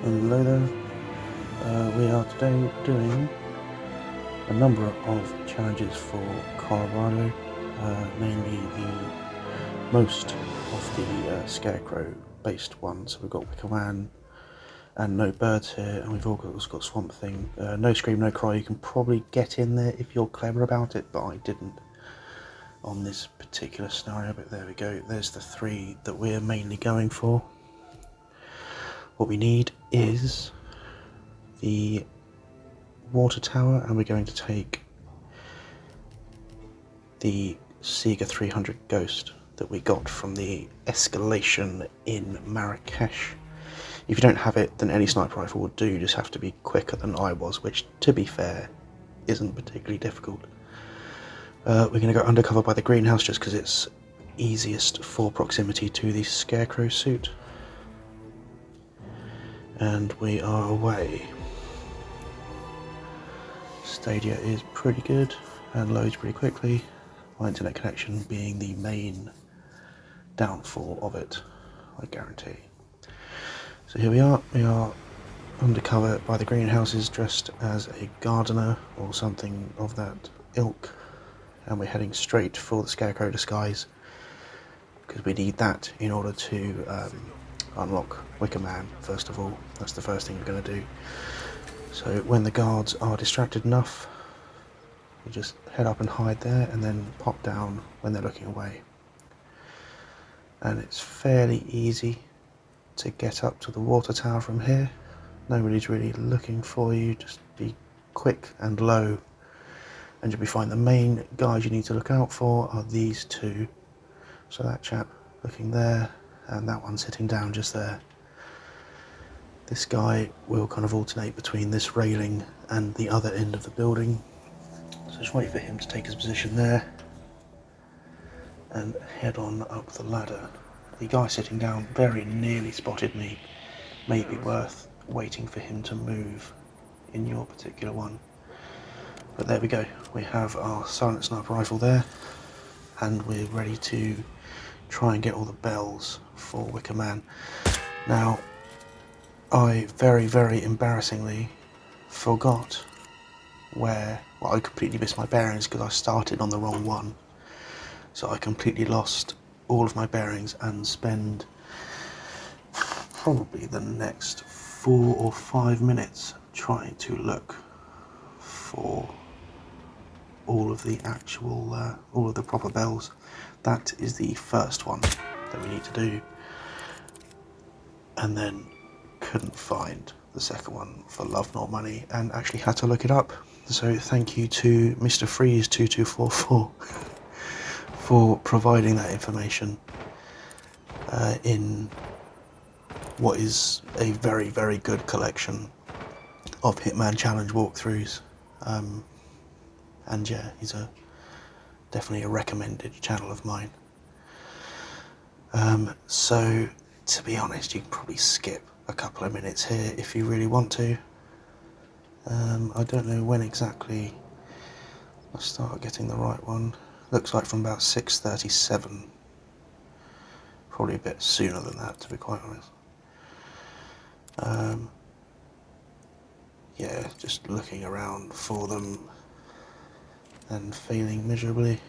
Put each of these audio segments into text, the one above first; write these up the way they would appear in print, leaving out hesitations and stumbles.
Hello there. We are today doing a number of challenges for Colorado, mainly the most of the scarecrow based ones. So we've got Wicker Man and No Birds here, and we've also got Swamp Thing. No Scream, No Cry. You can probably get in there if you're clever about it, but I didn't on this particular scenario. But there we go. There's the three that we're mainly going for. What we need is the water tower, and we're going to take the Sega 300 Ghost that we got from the escalation in Marrakesh. If you don't have it, then any sniper rifle will do. You just have to be quicker than I was, which, to be fair, isn't particularly difficult. We're going to go undercover by the greenhouse just because it's easiest for proximity to the scarecrow suit. And we are away. Stadia is pretty good and loads pretty quickly. My internet connection being the main downfall of it, I guarantee. So here we are undercover by the greenhouses, dressed as a gardener or something of that ilk, and we're heading straight for the scarecrow disguise because we need that in order to unlock Wicker Man. First of all, that's the first thing we're going to do. So when the guards are distracted enough, we just head up and hide there, and then pop down when they're looking away. And it's fairly easy to get up to the water tower from here. Nobody's really looking for you, just be quick and low and you'll be fine. The main guys you need to look out for are these two. So that chap looking there, and that one sitting down just there. This guy will kind of alternate between this railing and the other end of the building. So just wait for him to take his position there and head on up the ladder. The guy sitting down very nearly spotted me. May be worth waiting for him to move in your particular one. But there we go. We have our silent sniper rifle there, and we're ready to try and get all the bells for Wicker Man. Now, I very, very embarrassingly forgot where, well, I completely missed my bearings because I started on the wrong one. So I completely lost all of my bearings and spend probably the next 4 or 5 minutes trying to look for all of the actual, all of the proper bells. That is the first one that we need to do. And then couldn't find the second one for love nor money, and actually had to look it up. So thank you to Mr. Freeze 2244 for providing that information in what is a very, very good collection of Hitman challenge walkthroughs. And yeah, he's definitely a recommended channel of mine. So to be honest, you can probably skip a couple of minutes here if you really want to. I don't know when exactly I start getting the right one. Looks like from about 6:37. Probably a bit sooner than that, to be quite honest. Yeah, just looking around for them and failing miserably.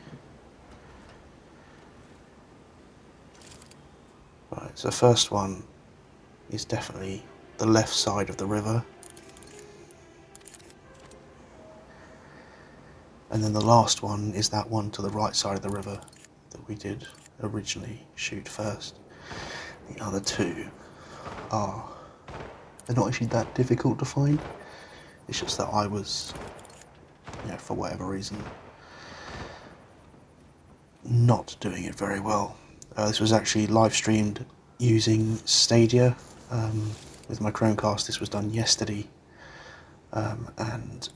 Right, so the first one is definitely the left side of the river. And then the last one is that one to the right side of the river that we did originally shoot first. The other two they're not actually that difficult to find. It's just that I was, for whatever reason, not doing it very well. This was actually live streamed using Stadia with my Chromecast. This was done yesterday, and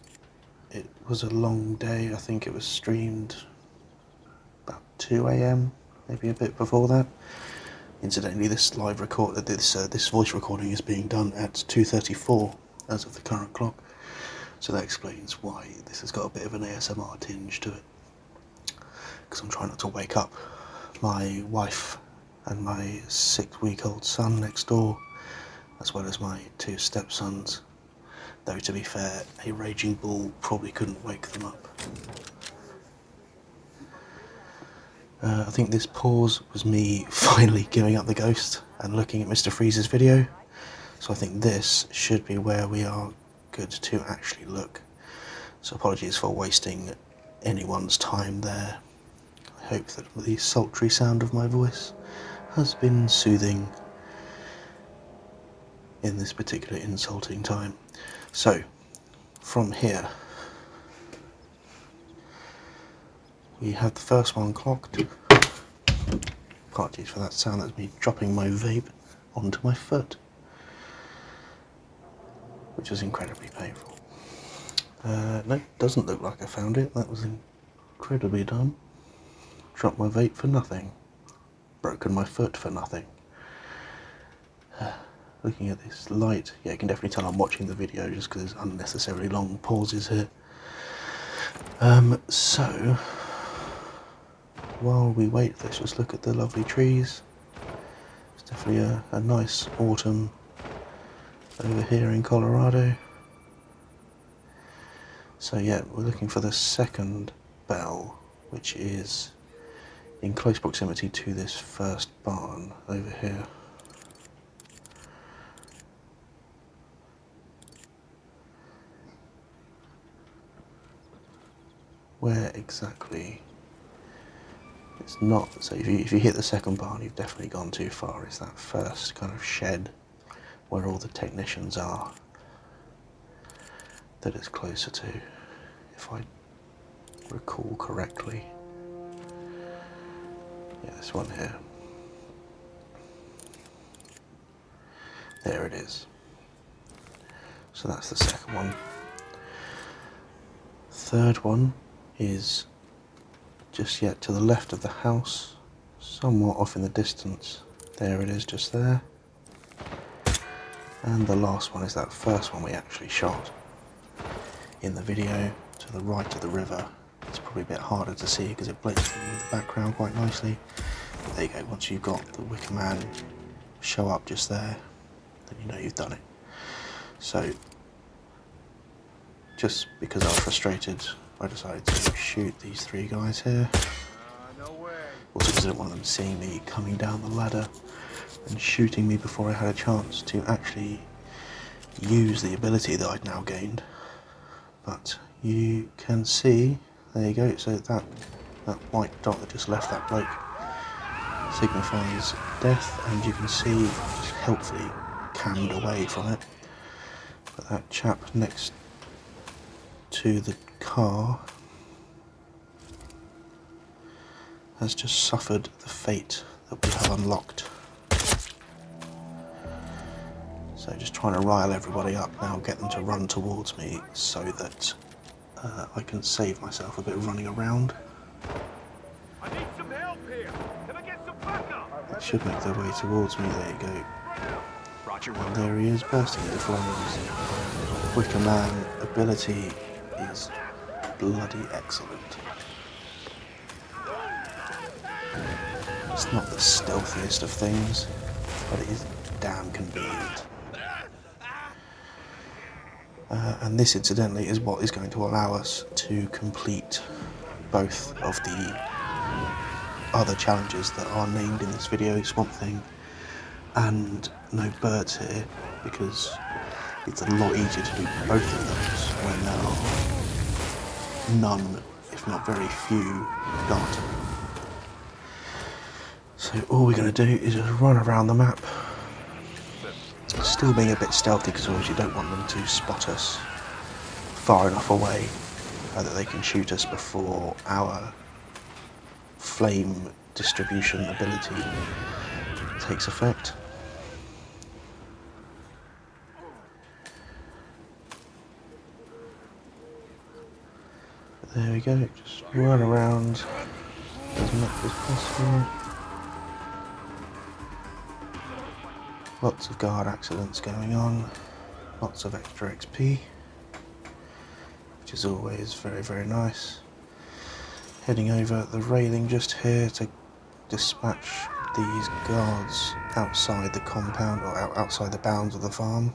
it was a long day. I think it was streamed about 2 AM, maybe a bit before that. Incidentally, this this voice recording is being done at 2:34 as of the current clock, so that explains why this has got a bit of an ASMR tinge to it. Because I'm trying not to wake up my wife and my 6-week-old son next door as well as my two stepsons, though to be fair, a raging bull probably couldn't wake them up. I think this pause was me finally giving up the ghost and looking at Mr. Freeze's video, so I think this should be where we are good to actually look. So apologies for wasting anyone's time there. I hope that the sultry sound of my voice has been soothing in this particular insulting time. So, from here, we have the first one clocked. Apologies for that sound, that's me dropping my vape onto my foot, which was incredibly painful. No, doesn't look like I found it. That was incredibly dumb. Dropped my vape for nothing. Broken my foot for nothing. Looking at this light, yeah, you can definitely tell I'm watching the video just because there's unnecessarily long pauses here. So, while we wait, let's just look at the lovely trees. It's definitely a nice autumn over here in Colorado. So yeah, we're looking for the second bell, which is in close proximity to this first barn over here. Where exactly? It's not, so if you hit the second barn, you've definitely gone too far. It's that first kind of shed where all the technicians are that it's closer to, if I recall correctly. Yeah, this one here. There it is. So that's the second one. Third one is just yet to the left of the house, somewhat off in the distance. There it is, just there. And the last one is that first one we actually shot in the video, to the right of the river. It's probably a bit harder to see because it blends in with the background quite nicely. But there you go, once you've got the Wicker Man show up just there, then you know you've done it. So, just because I was frustrated, I decided to shoot these three guys here. Also because I didn't want them seeing me coming down the ladder and shooting me before I had a chance to actually use the ability that I'd now gained. But you can see, there you go, so that white dot that just left that bloke signifies death, and you can see, just helpfully cammed away from it, but that chap next to the car has just suffered the fate that we have unlocked. So just trying to rile everybody up now, get them to run towards me so that I can save myself a bit of running around. I need some help here. Can I get some backup? They should make their way towards me, there you go. Roger. And there he is, bursting into flames. Wicker Man ability is bloody excellent. It's not the stealthiest of things, but it is damn convenient. And this incidentally is what is going to allow us to complete both of the other challenges that are named in this video, Swamp Thing and No Birds Here, because it's a lot easier to do both of those when there are none, if not very few, data. So all we're going to do is just run around the map, still being a bit stealthy because obviously you don't want them to spot us far enough away that they can shoot us before our flame distribution ability takes effect. But there we go, just run around as much as possible. Lots of guard accidents going on, lots of extra XP, which is always very, very nice. Heading over the railing just here to dispatch these guards outside the compound, or outside the bounds of the farm.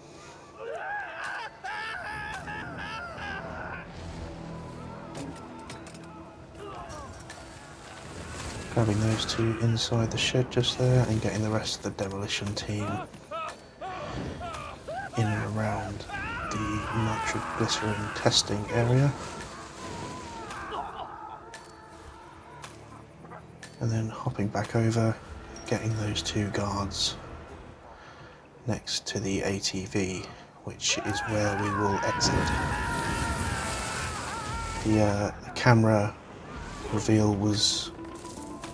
Grabbing those two inside the shed just there and getting the rest of the demolition team in and around the nitroglycerin testing area. And then hopping back over, getting those two guards next to the ATV, which is where we will exit. The camera reveal was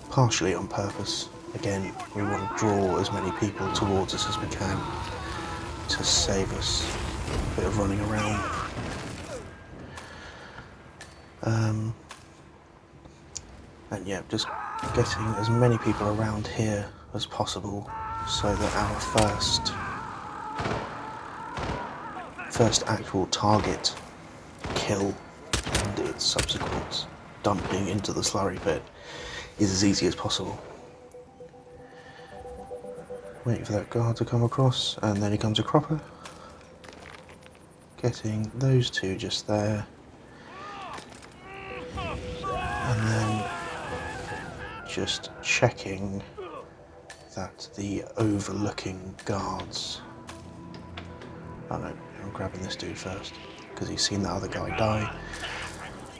partially on purpose. Again, we want to draw as many people towards us as we can to save us a bit of running around. And yeah, just getting as many people around here as possible so that our first actual target kill and its subsequent dumping into the slurry pit is as easy as possible. Waiting for that guard to come across, and then he comes a cropper. Getting those two just there. And then just checking that the overlooking guards... Oh no, I'm grabbing this dude first, because he's seen that other guy die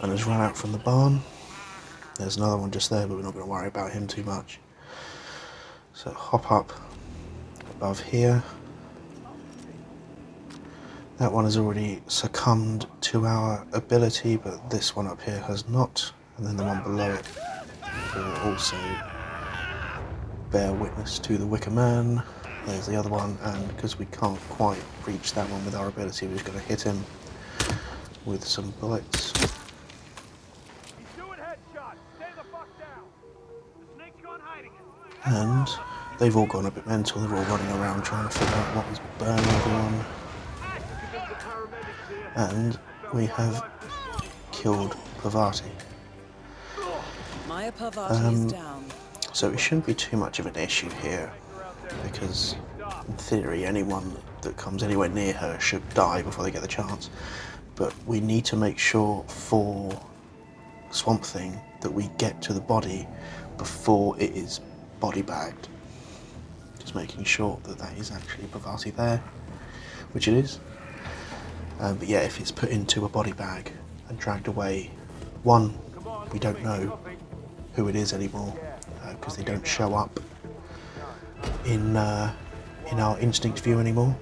and has run out from the barn. There's another one just there, but we're not going to worry about him too much. So hop up above here. That one has already succumbed to our ability, but this one up here has not. And then the one below it will also bear witness to the Wicker Man. There's the other one, and because we can't quite reach that one with our ability, we're just going to hit him with some bullets. He's doing headshots. Stay the fuck down. The snake's gone hiding it. And they've all gone a bit mental. They're all running around trying to figure out what was burning everyone. And we have killed Pavati. Maya Pavati is down. So it shouldn't be too much of an issue here, because in theory anyone that comes anywhere near her should die before they get the chance. But we need to make sure for Swamp Thing that we get to the body before it is body bagged. Just making sure that that is actually Pavati there, which it is. But yeah, if it's put into a body bag and dragged away, one, we don't know who it is anymore, because they don't show up in our instinct view anymore.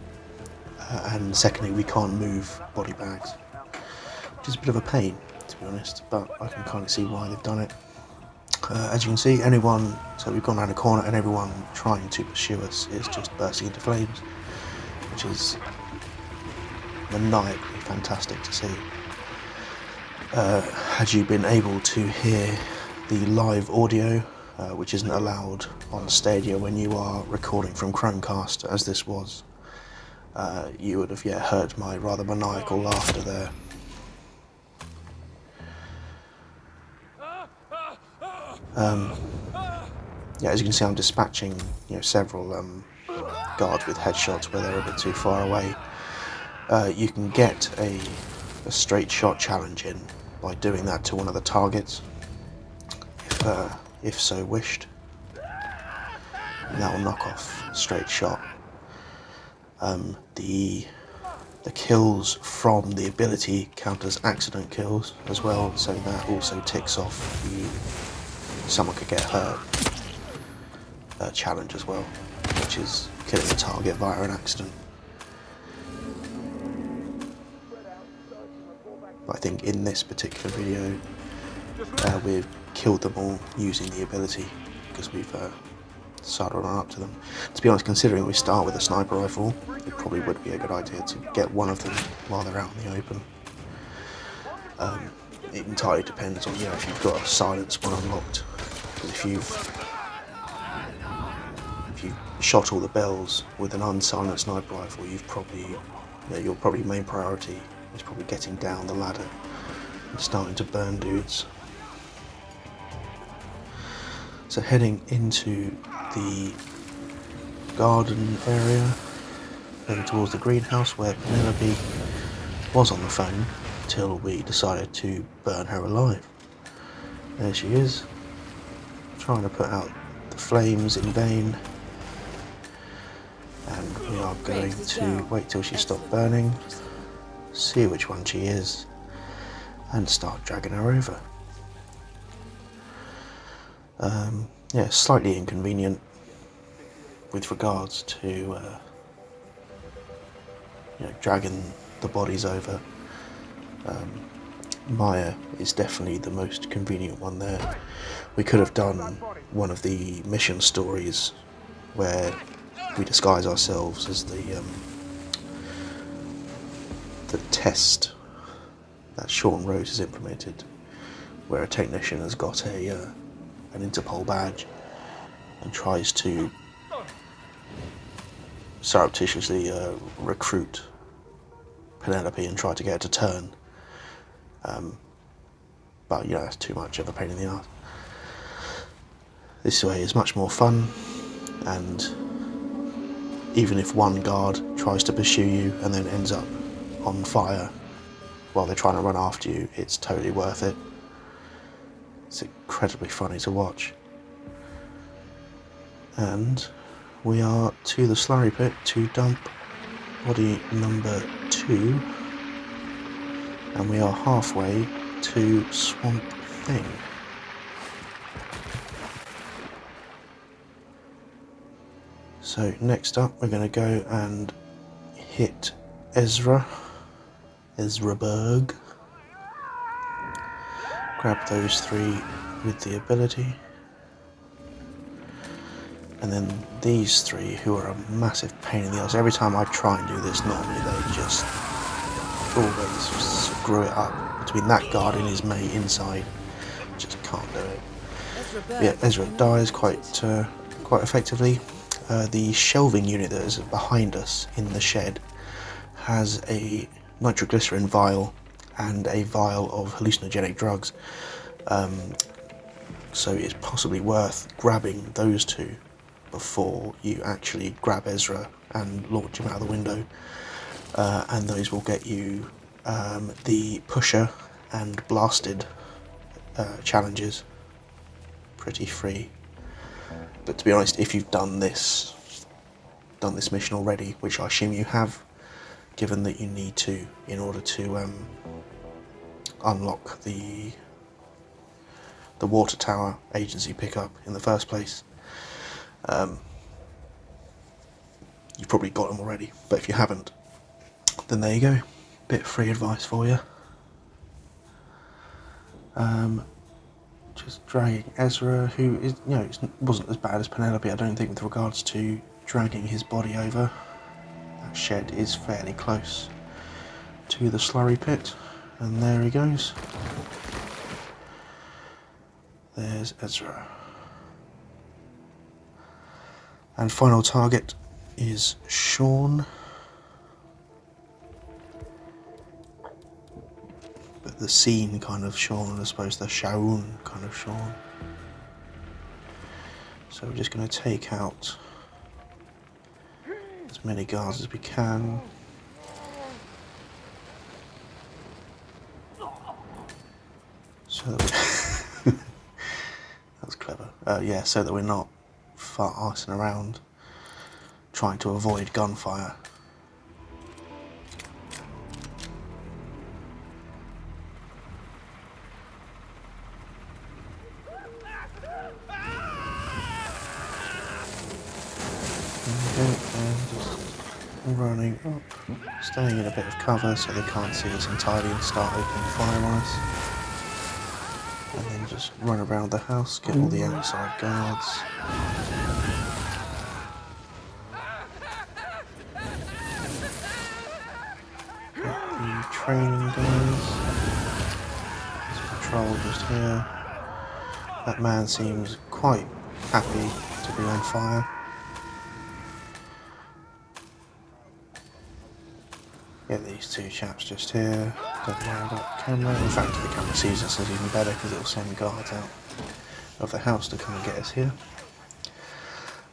And secondly, we can't move body bags, which is a bit of a pain, to be honest, but I can kind of see why they've done it. As you can see, so we've gone around a corner and everyone trying to pursue us is just bursting into flames, which is maniacally fantastic to see. Had you been able to hear the live audio, which isn't allowed on Stadia when you are recording from Chromecast, as this was, you would have heard my rather maniacal laughter there. Yeah, as you can see, I'm dispatching several guards with headshots where they're a bit too far away. You can get a straight shot challenge in by doing that to one of the targets, if so wished. And that will knock off straight shot. The kills from the ability count as accident kills as well, so that also ticks off someone could get hurt challenge as well, which is killing a target via an accident. I think in this particular video we've killed them all using the ability, because we've started to run up to them. To be honest, considering we start with a sniper rifle, it probably would be a good idea to get one of them while they're out in the open. It entirely depends on if you've got a silence one unlocked. Because if you've shot all the bells with an unsilenced sniper rifle, you've probably your main priority is probably getting down the ladder and starting to burn dudes. So So heading into the garden area, heading towards the greenhouse where Penelope was on the phone until we decided to burn her alive. There she is, trying to put out the flames in vain, and we are going to wait till she stopped burning, see which one she is, and start dragging her over. Yeah, slightly inconvenient with regards to dragging the bodies over. Maya is definitely the most convenient one there. We could have done one of the mission stories where we disguise ourselves as the test that Sean Rose has implemented, where a technician has got an Interpol badge and tries to surreptitiously recruit Penelope and try to get her to turn. But that's too much of a pain in the ass. This way is much more fun, and even if one guard tries to pursue you and then ends up on fire while they're trying to run after you, it's totally worth it. It's incredibly funny to watch. And we are to the slurry pit to dump body number 2, and we are halfway to Swamp Thing. So next up we're going to go and hit Ezraberg. Grab those 3 with the ability. And then these 3 who are a massive pain in the ass. Every time I try and do this normally they just always screw it up. Between that guard and his mate inside, just can't do it. Yeah, Ezra dies quite effectively. The shelving unit that is behind us in the shed has a nitroglycerin vial and a vial of hallucinogenic drugs. So it's possibly worth grabbing those 2 before you actually grab Ezra and launch him out of the window. And those will get you the pusher and blasted challenges pretty free. But to be honest, if you've done this mission already, which I assume you have, given that you need to in order to unlock the water tower agency pickup in the first place, you've probably got them already. But if you haven't, then there you go, bit of free advice for you. Just dragging Ezra, who is, wasn't as bad as Penelope, I don't think, with regards to dragging his body over. That shed is fairly close to the slurry pit, and there he goes. There's Ezra. And final target is Sean. But the scene kind of Sean, as opposed to the Shaun kind of Sean. So we're just going to take out as many guards as we can. So that we that's clever. Yeah, so that we're not fart-arsing around trying to avoid gunfire. And just running up, staying in a bit of cover so they can't see us entirely and start opening fire on us. And then just run around the house, get all the outside guards. Get the training guys. There's a patrol just here. That man seems quite happy to be on fire. Get these 2 chaps just here. Don't worry about the camera. In fact, if the camera sees us, it's even better because it'll send guards out. of the house to come and get us here.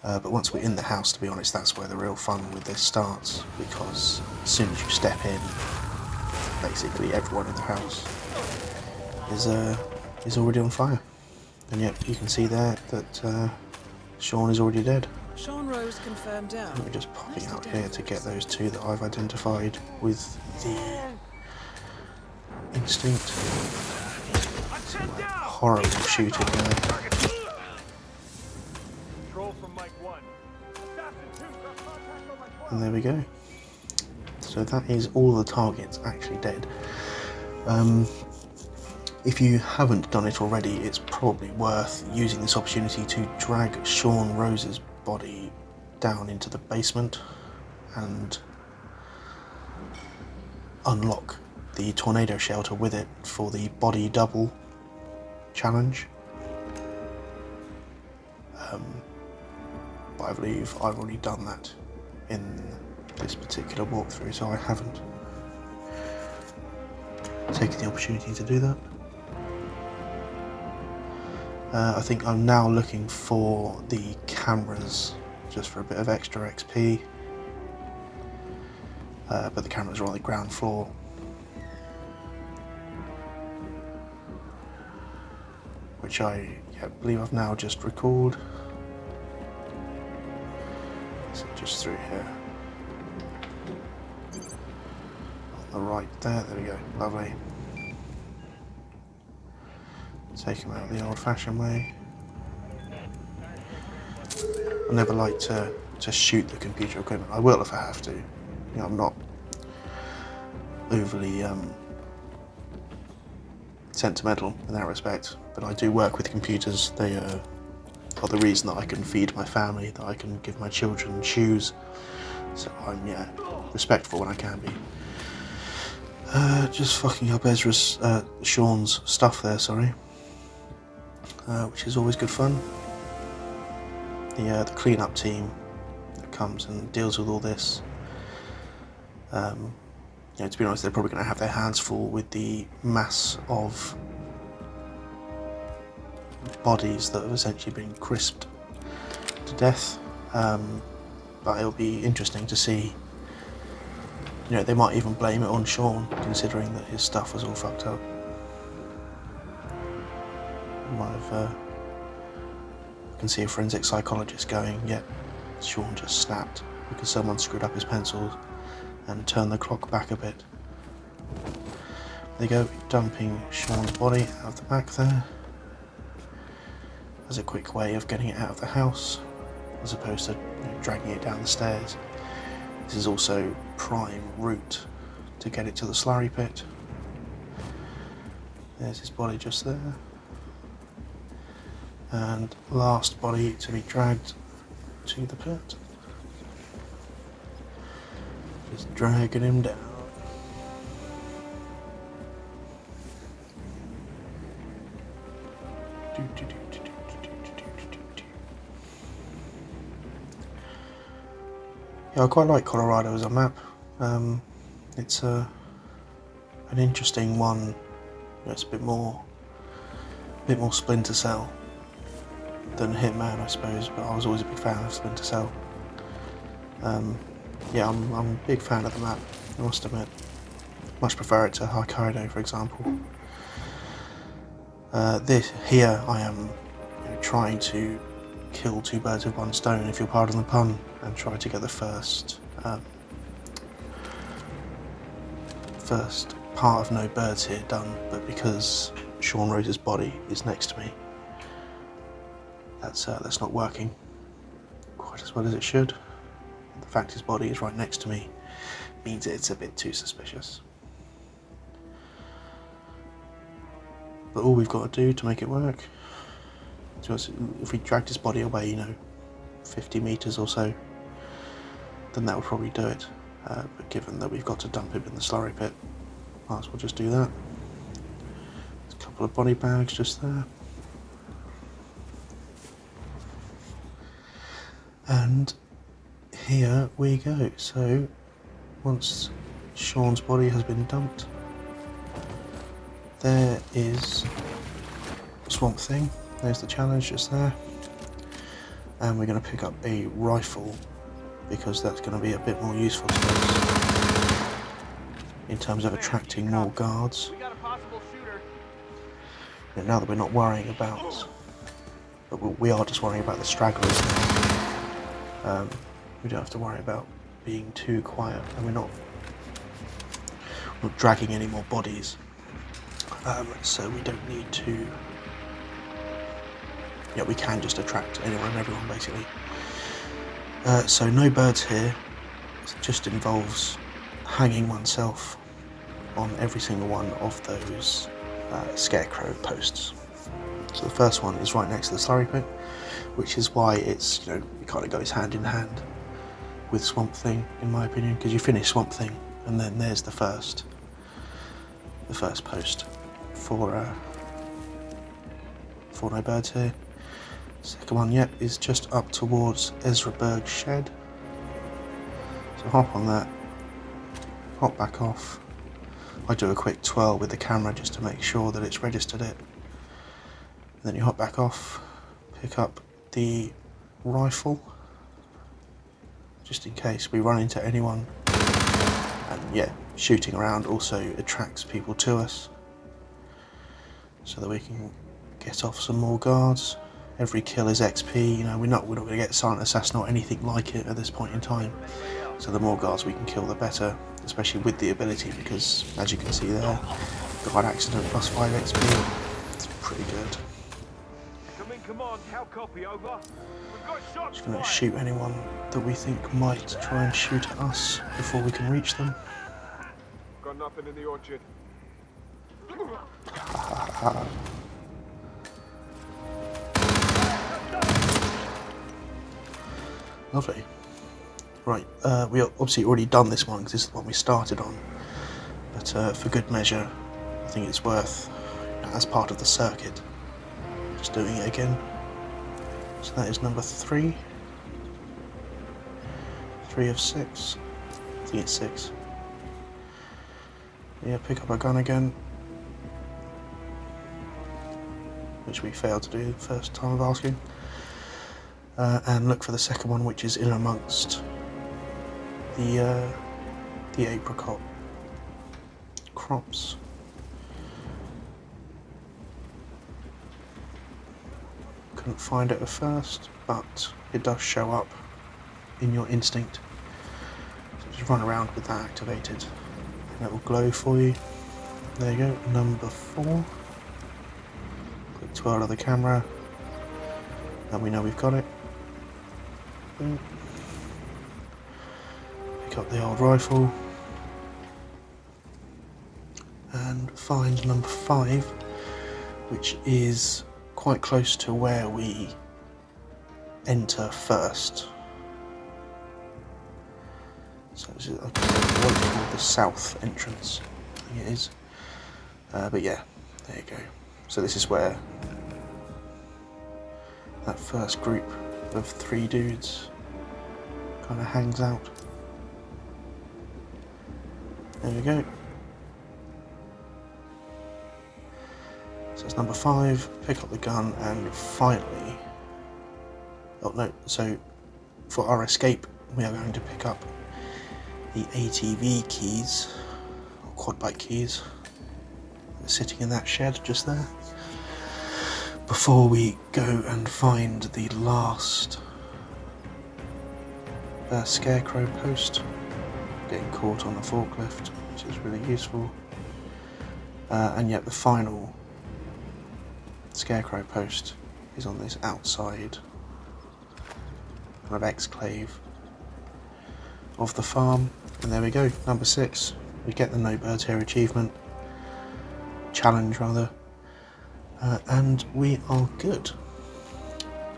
But once we're in the house, to be honest, that's where the real fun with this starts, because as soon as you step in, basically everyone in the house is already on fire. And yet you can see there that Sean is already dead. Sean Rose confirmed down. We're just popping out here to get those two that I've identified with the instinct. Some horrible shooting there. And there we go. So that is all the targets actually dead. If you haven't done it already, it's probably worth using this opportunity to drag Sean Rose's body down into the basement and unlock the tornado shelter with it for the body double challenge. But I believe I've already done that in this particular walkthrough, so I haven't taken the opportunity to do that. I think I'm now looking for the cameras just for a bit of extra XP, but the cameras are on the ground floor. Which I believe I've now just recalled. So just through here. On the right there we go, lovely. Take him out the old-fashioned way. I never like to shoot the computer equipment. I will if I have to. You know, I'm not overly sentimental in that respect, but I do work with computers. They are the reason that I can feed my family, that I can give my children shoes. So I'm respectful when I can be. Just fucking up Ezra's, Sean's stuff there, sorry. Which is always good fun. The clean-up team that comes and deals with all this. To be honest, they're probably going to have their hands full with the mass of bodies that have essentially been crisped to death. But it'll be interesting to see. They might even blame it on Sean, considering that his stuff was all fucked up. I can see a forensic psychologist going, Sean just snapped because someone screwed up his pencils and turned the clock back a bit. There you go, dumping Sean's body out of the back there as a quick way of getting it out of the house, as opposed to dragging it down the stairs. This is also prime route to get it to the slurry pit. There's his body just there. And last body to be dragged to the pit. Just dragging him down. I quite like Colorado as a map. It's an interesting one. It's a bit more Splinter Cell than Hitman, I suppose, but I was always a big fan of Splinter Cell. I'm a big fan of the map, I must admit. Much prefer it to Hokkaido, for example. Here I am trying to kill two birds with one stone, if you'll pardon the pun, and try to get the first part of No Birds Here done, but because Sean Rose's body is next to me, that's not working quite as well as it should. The fact his body is right next to me means it's a bit too suspicious. But all we've got to do to make it work, if we dragged his body away, 50 metres or so, then that would probably do it. But given that we've got to dump him in the slurry pit, might as well just do that. There's a couple of body bags just there. And here we go. So once Sean's body has been dumped, there is Swamp Thing There's the challenge just there. And we're going to pick up a rifle because that's going to be a bit more useful to us in terms of attracting more guards. We got a possible shooter. And now that we're not worrying about, but we are just worrying about the stragglers now. We don't have to worry about being too quiet, and we're not dragging any more bodies. So we don't need to. Yeah, we can just attract anyone and everyone basically. So no birds here. It just involves hanging oneself on every single one of those scarecrow posts. So the first one is right next to the slurry pit, which is why it's, it kind of goes hand in hand with Swamp Thing, in my opinion, because you finish Swamp Thing and then there's the first post for no birds here. Second one, yep, is just up towards Ezra Berg's shed. So hop on that, hop back off. I do a quick twirl with the camera just to make sure that it's registered it. And then you hop back off, pick up the rifle, just in case we run into anyone. And yeah, shooting around also attracts people to us, so that we can get off some more guards. Every kill is XP, we're not going to get Silent Assassin or anything like it at this point in time. So the more guards we can kill, the better, especially with the ability, because as you can see there, guard accident plus 5 XP. It's pretty good. Come in, command. How copy? Over. We've got shots. Just going to shoot anyone that we think might try and shoot at us before we can reach them. Got nothing in the orchard. Lovely. Right, we obviously already done this one because this is the one we started on, but for good measure, I think it's worth, as part of the circuit, just doing it again. So that is number 3. 3 of 6. I think it's 6. Yeah, pick up a gun again, which we failed to do the first time of asking. And look for the second one, which is in amongst the apricot crops. Couldn't find it at first, but it does show up in your instinct. So just run around with that activated, and it will glow for you. There you go, number 4. Quick twirl of the camera, and we know we've got it. Pick up the old rifle and find number 5, which is quite close to where we enter first. So this is what it's called, the south entrance, I think it is. But yeah, there you go. So this is where that first group of 3 dudes kind of hangs out. There we go. So it's number 5, pick up the gun, and finally, oh no, so for our escape we are going to pick up the ATV keys, or quad bike keys. They're sitting in that shed just there, before we go and find the last scarecrow post, getting caught on the forklift, which is really useful. And yet the final scarecrow post is on this outside kind of exclave of the farm. And there we go, number 6. We get the No Birds Here achievement, challenge rather. And we are good.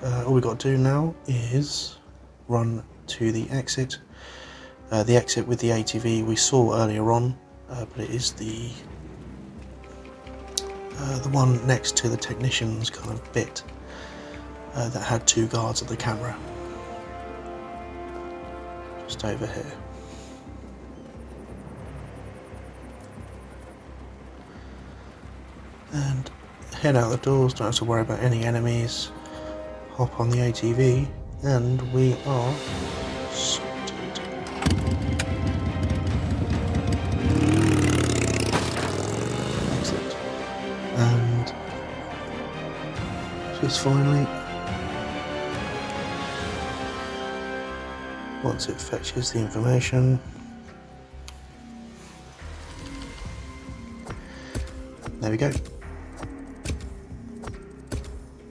All we've got to do now is run to the exit. The exit with the ATV we saw earlier on, but it is the one next to the technician's kind of bit that had 2 guards at the camera. Just over here. And head out the doors, don't have to worry about any enemies. Hop on the ATV, and we are sorted. Excellent. And just finally, once it fetches the information, there we go.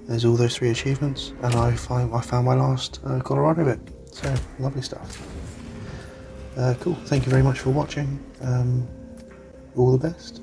There's all those 3 achievements, and I found my last Colorado bit. So lovely stuff. Cool. Thank you very much for watching. All the best.